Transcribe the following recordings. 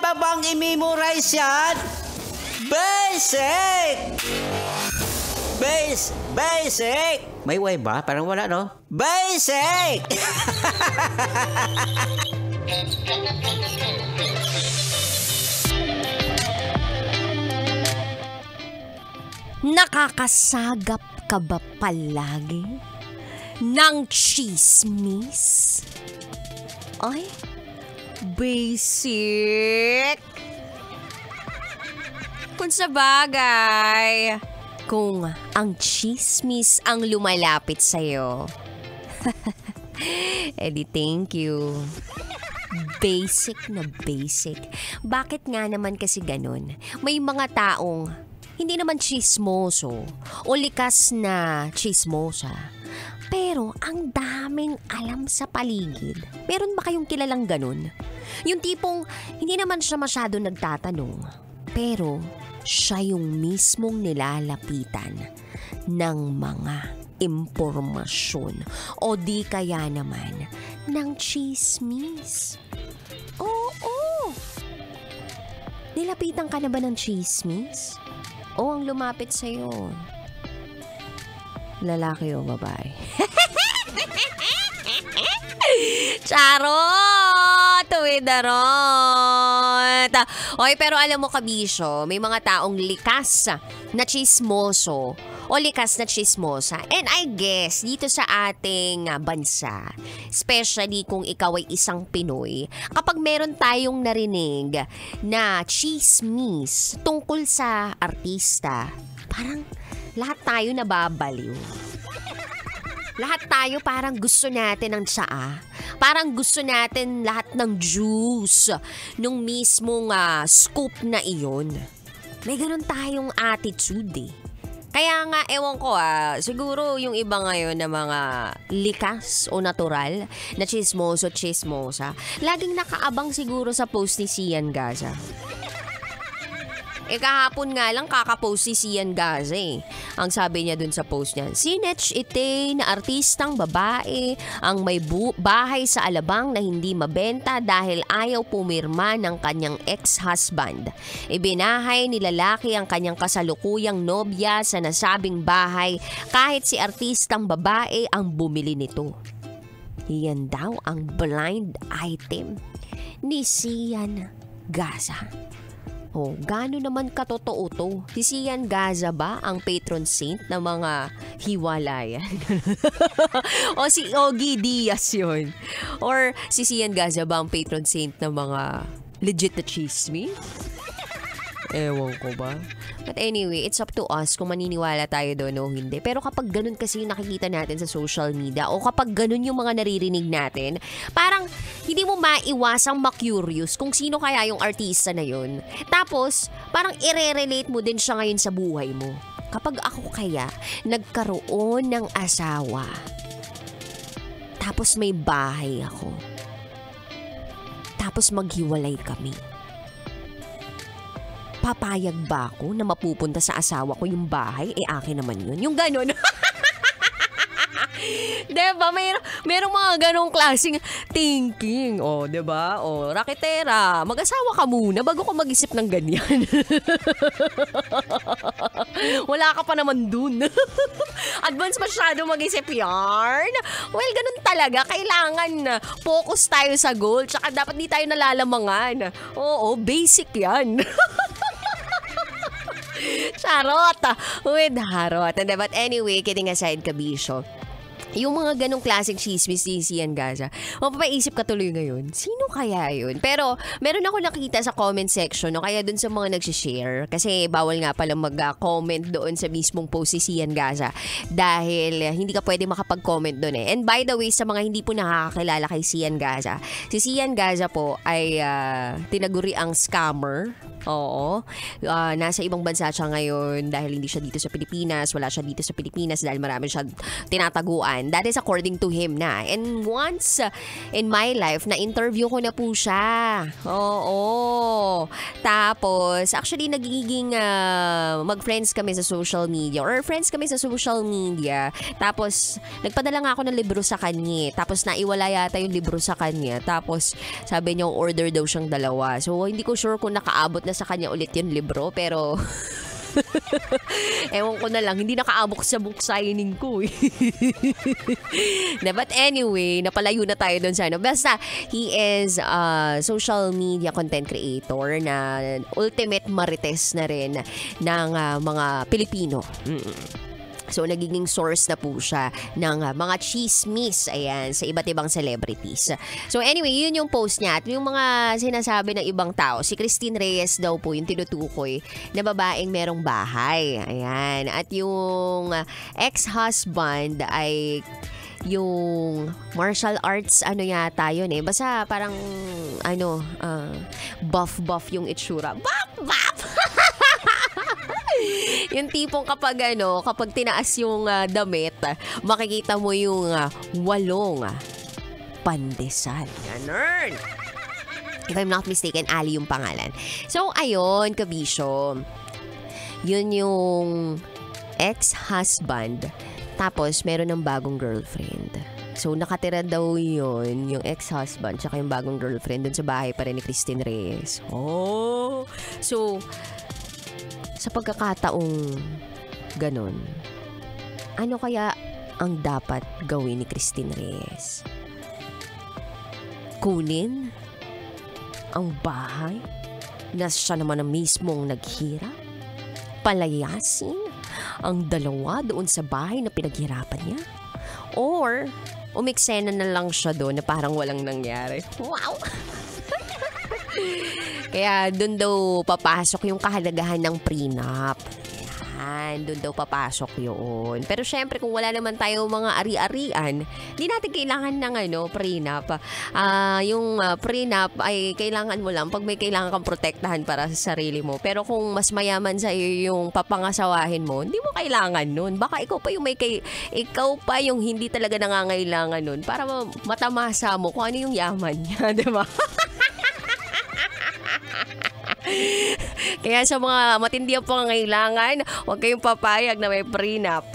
pa bang i-memorize yan? Basic! Basic! May way ba? Parang wala, no? Basic! Nakakasagap ka ba palagi ng chismis? Ay, basic. Kung sabagay, kung ang chismis ang lumalapit sa'yo, edi thank you. Basic na basic. Bakit nga naman kasi ganun? May mga taong hindi naman chismoso o likas na chismosa. Pero ang daming alam sa paligid. Meron ba kayong kilalang ganun? Yung tipong hindi naman siya masyado nagtatanong. Pero siya yung mismong nilalapitan ng mga impormasyon o di kaya naman ng chismis. Oo. Nilapitan ka na ba ng chismis? O ang lumapit sa'yo? Lalaki o babae? Charot! Tuwidarot! Oy, pero alam mo kabisyo, may mga taong likas na chismoso o likas na chismosa. And I guess, dito sa ating bansa, especially kung ikaw ay isang Pinoy, kapag meron tayong narinig na chismis tungkol sa artista, parang lahat tayo nababaliw. Lahat tayo parang gusto natin ng tsaa. Parang gusto natin lahat ng juice nung mismong scoop na iyon. May ganun tayong attitude eh. Kaya nga, ewan ko siguro yung iba ngayon na mga likas o natural na chismosa, laging nakaabang siguro sa post ni Sian Gaza. Kahapon nga lang kakapost si Sian Gaza eh. Ang sabi niya dun sa post niya, sinetch ite na artistang babae ang may bahay sa Alabang na hindi mabenta dahil ayaw pumirma ng kanyang ex-husband. Ibinahay ni lalaki ang kanyang kasalukuyang nobya sa nasabing bahay kahit si artistang babae ang bumili nito. Yan daw ang blind item ni Sian Gaza. Oh, gaano naman katotoo to? Si Sian Gaza ba ang patron saint ng mga hiwalayan? O si Ogie Diaz yun? Or si Sian Gaza ba ang patron saint ng mga legit na chismis? Ewan ko ba? But anyway, it's up to us kung maniniwala tayo doon o hindi. Pero kapag ganun kasi nakikita natin sa social media o kapag ganun yung mga naririnig natin, parang hindi mo maiwasang ma-curious kung sino kaya yung artista na yun. Tapos, parang i-relate mo din siya ngayon sa buhay mo. Kapag ako kaya nagkaroon ng asawa, tapos may bahay ako, tapos maghiwalay kami, papayag ba ako na mapupunta sa asawa ko yung bahay? Akin naman yun. Yung ganun. Diba? Merong mga ganong klaseng thinking. O, diba? O, raketera, mag-asawa ka muna bago ka mag-isip ng ganyan. Wala ka pa naman dun. Advance masyado mag-isip yarn. Well, ganun talaga. Kailangan focus tayo sa goal. Tsaka dapat di tayo nalalamangan. Oo, basic yan. Charot! With harot. But anyway, kidding aside, kabisyo. Yung mga ganong klaseng chismis ni Sian Gaza, mapapaisip ka tuloy ngayon, sino kaya yun? Pero meron ako nakita sa comment section, no? Kaya dun sa mga nagsishare, kasi bawal nga pala mag-comment doon sa mismong post si Sian Gaza dahil hindi ka pwede makapag-comment doon eh. And by the way, sa mga hindi po nakakakilala kay Sian Gaza, si Sian Gaza po ay tinaguri ang scammer. Oo. Nasa ibang bansa siya ngayon dahil hindi siya dito sa Pilipinas. Wala siya dito sa Pilipinas dahil marami siya tinataguan. naman. That is according to him na. And once in my life, na-interview ko na po siya. Oo. Tapos, actually, nagiging mag-friends kami sa social media or friends kami sa social media. Tapos, nagpadala nga ako ng libro sa kanya. Tapos, naiwala yata yung libro sa kanya. Tapos, sabi niya, order daw siyang 2. So, hindi ko sure kung nakaabot na sa kanya ulit yung libro. Pero, ewan ko na lang, hindi nakaabot sa book signing ko eh. But anyway, napalayo na tayo doon sa ano. Basta, he is a social media content creator na ultimate marites na rin ng mga Pilipino. So, nagiging source na po siya ng mga chismis, ayan, sa iba't ibang celebrities. So, anyway, yun yung post niya. At yung mga sinasabi ng ibang tao, si Christine Reyes daw po yung tinutukoy na babaeng merong bahay. Ayan. At yung ex-husband ay yung martial arts, ano yata yun eh. Basta parang, buff yung itsura. Buff! Yung tipong kapag tinaas yung damit, makikita mo yung 8 pandesal. Ganun. If I'm not mistaken, Ali yung pangalan. So, ayun, kabisyo. Yun yung ex-husband. Tapos, meron ng bagong girlfriend. So, nakatira daw yun, yung ex-husband, tsaka yung bagong girlfriend dun sa bahay pa rin ni Christine Reyes. Oh! So, sa pagkakataong ganon, ano kaya ang dapat gawin ni Christine Reyes? Kunin ang bahay na siya naman ang mismong naghirap? Palayasin ang 2 doon sa bahay na pinaghirapan niya? Or umiksena na lang siya doon na parang walang nangyari? Wow! Kaya doon daw papasok yung kahalagahan ng prenup. Yan, doon daw papasok yun. Pero syempre kung wala naman tayo mga ari-arian, di natin kailangan ng prenup. Yung prenup ay kailangan mo lang pag may kailangan kang protektahan para sa sarili mo. Pero kung mas mayaman sa iyo yung papangasawahin mo, hindi mo kailangan nun. Baka ikaw pa yung hindi talaga nangangailangan nun para matamasa mo kung ano yung yaman niya, di ba? Kaya sa mga matindi ang pangangailangan, huwag kayong papayag na may prenup.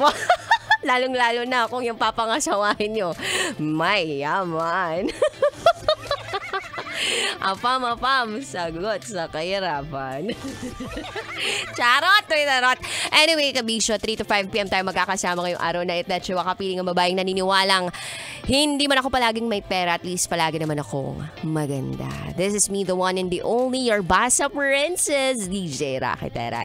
Lalong-lalo na kung yung papangasawahin nyo may yaman. Apam, sagot sa kahirapan. Charot! Anyway, kabisyo, 3 to 5 p.m. tayo magkakasama ngayong araw na ito. At siya kapiling ang babaeng naniniwalang hindi man ako palaging may pera, at least palagi naman akong maganda. This is me, the one and the only, your Basa Princess, DJ Rakitera.